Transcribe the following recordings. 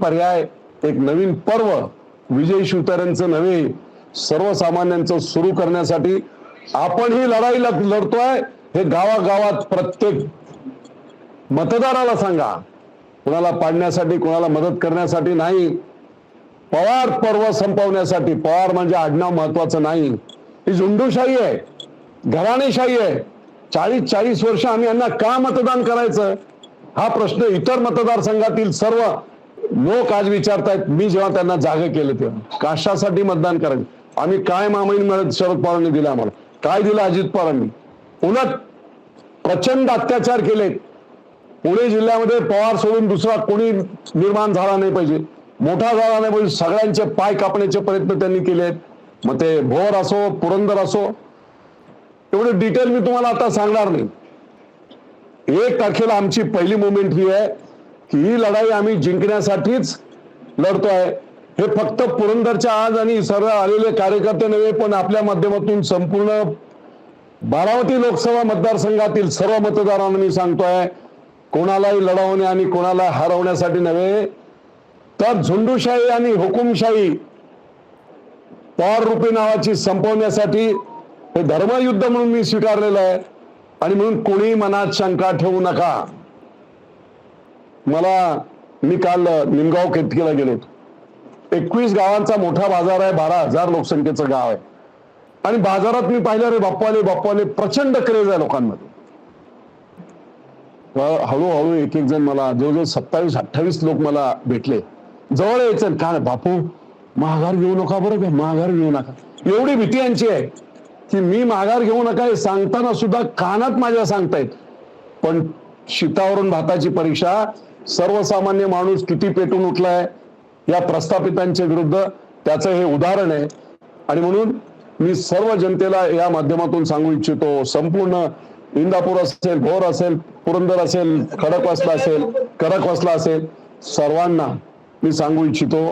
पर्याय, एक नवीन पर्व विजय शिवतारेंचं नव्हे, सर्वसामान्यांचं सुरू करण्यासाठी आपण ही लढाई लढतोय. हे गावागावात प्रत्येक मतदाराला सांगा. कुणाला पाडण्यासाठी, कुणाला मदत करण्यासाठी नाही. पवार पर्व संपवण्यासाठी. पवार म्हणजे आडनाव महत्वाचं नाही. ही झुंडूशाही आहे, घराणेशाही आहे. 40-40 वर्ष आम्ही यांना का मतदान करायचं, हा प्रश्न इतर मतदारसंघातील सर्व लोक आज विचारतायत. मी जेव्हा त्यांना जागे केले तेव्हा कशासाठी मतदान करायचं. आम्ही काय मामाईन मिळत शरद पवारांनी दिलं, आम्हाला काय दिलं अजित पवारांनी. उलट प्रचंड अत्याचार केले. पुणे जिल्ह्यामध्ये पवार सोडून दुसरा कोणी निर्माण झाला नाही पाहिजे, मोठा झाला नाही पाहिजे. सगळ्यांचे पाय कापण्याचे प्रयत्न त्यांनी केलेत. मग ते भोर असो, पुरंदर असो, एवढे डिटेल मी तुम्हाला आता सांगणार नाही. 1 तारखेला आमची पहिली मुवमेंट ही आहे की ही लढाई आम्ही जिंकण्यासाठीच लढतोय. हे फक्त पुरंदरच्या आज आणि सर्व आलेले कार्यकर्ते नव्हे, पण आपल्या माध्यमातून संपूर्ण बारामती लोकसभा मतदारसंघातील सर्व मतदारांना मी सांगतोय, कोणालाही लढवणे आणि कोणाला हरवण्यासाठी नव्हे, तर झुंडूशाही आणि हुकुमशाही पवार रूपी नावाची संपवण्यासाठी हे धर्मयुद्ध म्हणून मी स्वीकारलेलं आहे. आणि म्हणून कोणी मनात शंका ठेवू नका. मी काल निमगाव केतकीला गेलो होतो. 21 गावांचा मोठा बाजार आहे, 12,000 लोकसंख्येचं गाव आहे. आणि बाजारात मी पाहिलं, रे बाप्पाले प्रचंड क्रेज आहे लोकांमध्ये. हळूहळू एक जण मला जवळजवळ 27-28 लोक मला भेटले. जवळ यायचं, का बापू माघार घेऊ नका, बरं का माघार घेऊ नका. एवढी भीती यांची आहे की मी माघार घेऊ नका हे सांगताना सुद्धा कानात माझ्या सांगतायत. पण शीतावरून भाताची परीक्षा, सर्वसामान्य माणूस किती पेटून उठलाय या प्रस्थापितांच्या विरुद्ध, त्याचं हे उदाहरण आहे. आणि म्हणून मी सर्व जनतेला या माध्यमातून सांगू इच्छितो, संपूर्ण इंदापूर असेल, भोर असेल, पुरंदर असेल, खडकवासला असेल, सर्वांना मी सांगू इच्छितो,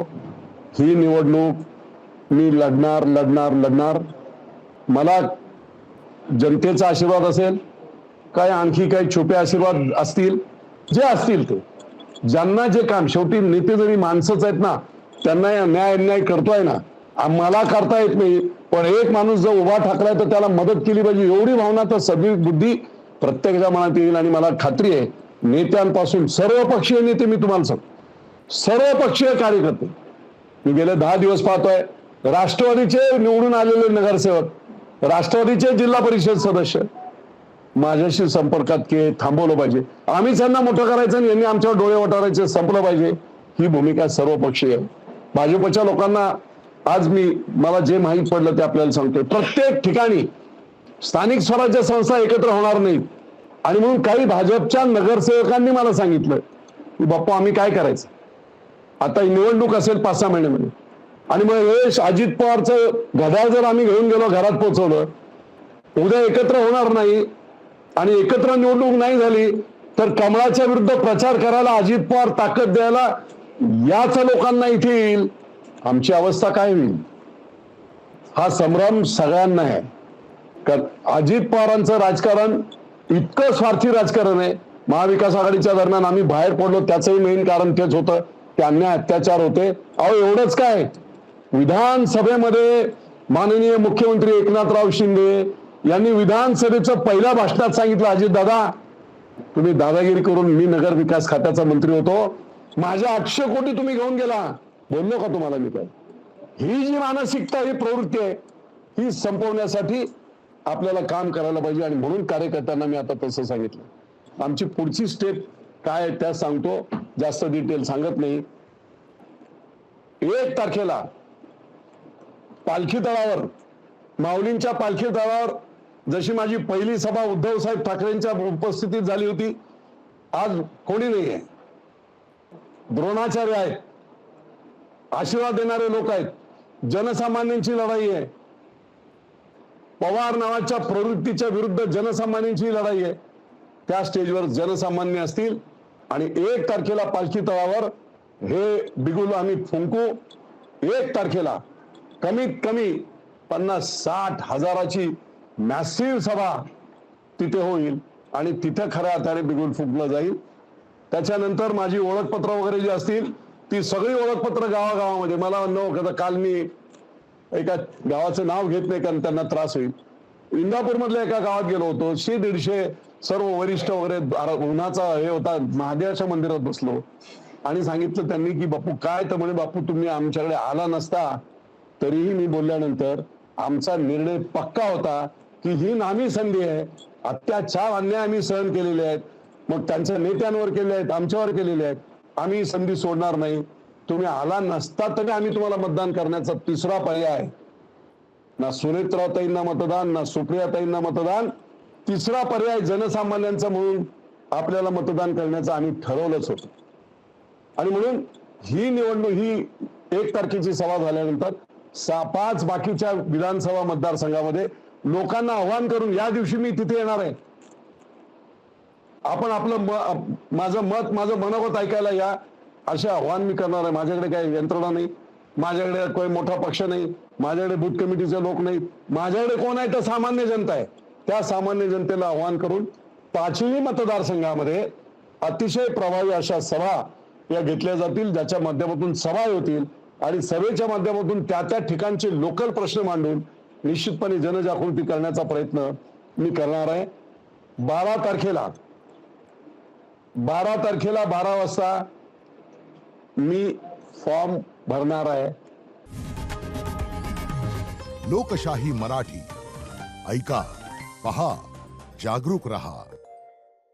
ही निवडणूक मी लढणार. मला जनतेचा आशीर्वाद असेल, काय आणखी काही छोटे आशीर्वाद असतील, जे असतील ते, ज्यांना जे काम, शेवटी नेते जरी माणसंच आहेत ना, त्यांना न्याय अन्याय करतोय ना, मला करता येत नाही, पण एक माणूस जर उभा ठाकलाय तर त्याला मदत केली पाहिजे, एवढी भावना तर सगळी बुद्धी प्रत्येकाच्या मनात येईल. आणि मला खात्री आहे, नेत्यांपासून सर्व पक्षीय नेते, मी तुम्हाला सांगतो, सर्व पक्षीय कार्यकर्ते, मी गेले 10 दिवस पाहतोय, राष्ट्रवादीचे निवडून आलेले नगरसेवक, राष्ट्रवादीचे जिल्हा परिषद सदस्य माझ्याशी संपर्कात थांबवलं पाहिजे. आम्हीच यांना मोठं करायचं आणि यांनी आमच्यावर डोळे वटारायचे, संपलं पाहिजे. ही भूमिका सर्व पक्षीय आहे. भाजपच्या लोकांना आज मला जे माहीत पडलं ते आपल्याला सांगतोय. प्रत्येक ठिकाणी स्थानिक स्वराज्य संस्था एकत्र होणार नाहीत. आणि म्हणून काही भाजपच्या नगरसेवकांनी मला सांगितलं की बाप्पा आम्ही काय करायचं, आता निवडणूक असेल 5-6 महिन्यामध्ये, आणि मग हे अजित पवारचं घड्याळ जर आम्ही घेऊन गेलो, घरात पोहोचवलं, उद्या एकत्र होणार नाही आणि एकत्र निवडणूक नाही झाली तर कमळाच्या विरुद्ध प्रचार करायला अजित पवार ताकद द्यायला याच लोकांना इथे येईल. आमची अवस्था काय होईल, हा संभ्रम सगळ्यांना आहे. अजित पवारांचं राजकारण इतकं स्वार्थी राजकारण आहे. महाविकास आघाडीच्या दरम्यान आम्ही बाहेर पडलो, त्याचंही मेन कारण तेच होतं की अन्याय अत्याचार होते. अहो एवढंच काय, विधानसभेमध्ये माननीय मुख्यमंत्री एकनाथराव शिंदे यांनी विधानसभेचं पहिल्या भाषणात सांगितलं, अजित दादा तुम्ही दादागिरी करून, मी नगर विकास खात्याचा मंत्री होतो, माझ्या 800 कोटी तुम्ही घेऊन गेला, बोललो का तुम्हाला मी काय. ही जी मानसिकता, ही प्रवृत्ती आहे, ही संपवण्यासाठी आपल्याला काम करायला पाहिजे. आणि म्हणून कार्यकर्त्यांना मी आता तसं सांगितलं. आमची पुढची स्टेप काय आहे त्या सांगतो, जास्त डिटेल सांगत नाही. 1 तारखेला पालखी तळावर, माऊलींच्या पालखी तळावर जशी माझी पहिली सभा उद्धव साहेब ठाकरेंच्या उपस्थितीत झाली होती, आज कोणी नाही आहे, द्रोणाचार्य आहेत, आशीर्वाद देणारे लोक आहेत, जनसामान्यांची लढाई आहे. पवार नावाच्या प्रवृत्तीच्या विरुद्ध जनसामान्यांची लढाई आहे. त्या स्टेजवर जनसामान्य असतील आणि 1 तारखेला पालखी तळावर हे बिगुल आम्ही फुंकू. 1 तारखेला कमीत कमी 50-60 हजाराची मॅसिव्ह सभा तिथे होईल आणि तिथे खऱ्या अर्थाने बिगुल फुंकलं जाईल. त्याच्यानंतर माझी ओळखपत्र वगैरे जे असतील ती सगळी ओळखपत्र गावागावामध्ये मला म्हणणं काल मी एका गावाचं नाव घेत नाही कारण त्यांना त्रास होईल. इंदापूर मधल्या एका गावात गेलो होतो. 100-150 सर्व वरिष्ठ वगैरे उन्हाचा हे होता, महादेवाच्या मंदिरात बसलो आणि सांगितलं त्यांनी की बापू काय, तर म्हणे बापू तुम्ही आमच्याकडे आला नसता तरीही मी बोलल्यानंतर आमचा निर्णय पक्का होता की ही नामी संधी आहे. अत्याचार अन्याय आम्ही सहन केलेले आहेत, मग त्यांच्या नेत्यांवर केले आहेत, आमच्यावर केलेले आहेत. आम्ही संधी सोडणार नाही. तुम्ही आला नसता तरी आम्ही तुम्हाला मतदान करण्याचा तिसरा पर्याय. ना सुनेत्राताईंना मतदान, ना सुप्रियाताईंना मतदान, तिसरा पर्याय जनसामान्यांचा म्हणून आपल्याला मतदान करण्याचं आम्ही ठरवलंच होतं. आणि म्हणून ही निवडणूक, ही 1 तारखेची सभा झाल्यानंतर 5 बाकीच्या विधानसभा मतदारसंघामध्ये लोकांना आव्हान करून या दिवशी मी तिथे येणार आहे. आपण आपलं माझं मनोगत ऐकायला या, असे आव्हान मी करणार आहे. माझ्याकडे काही यंत्रणा नाही, माझ्याकडे काही मोठा पक्ष नाही, माझ्याकडे बूथ कमिटीचे लोक नाहीत, माझ्याकडे कोण आहे तर सामान्य जनता आहे. त्या सामान्य जनतेला आव्हान करून 5ही मतदारसंघामध्ये अतिशय प्रभावी अशा सभा या घेतल्या जातील, ज्याच्या माध्यमातून सभा होतील आणि सभेच्या माध्यमातून त्या ठिकाणचे लोकल प्रश्न मांडून निश्चितपणे जनजागृती करण्याचा प्रयत्न मी करणार आहे. 12 तारखेला 12 वाजता मी फॉर्म भरणार आहे. लोकशाही मराठी ऐका, पहा, जागरूक रहा.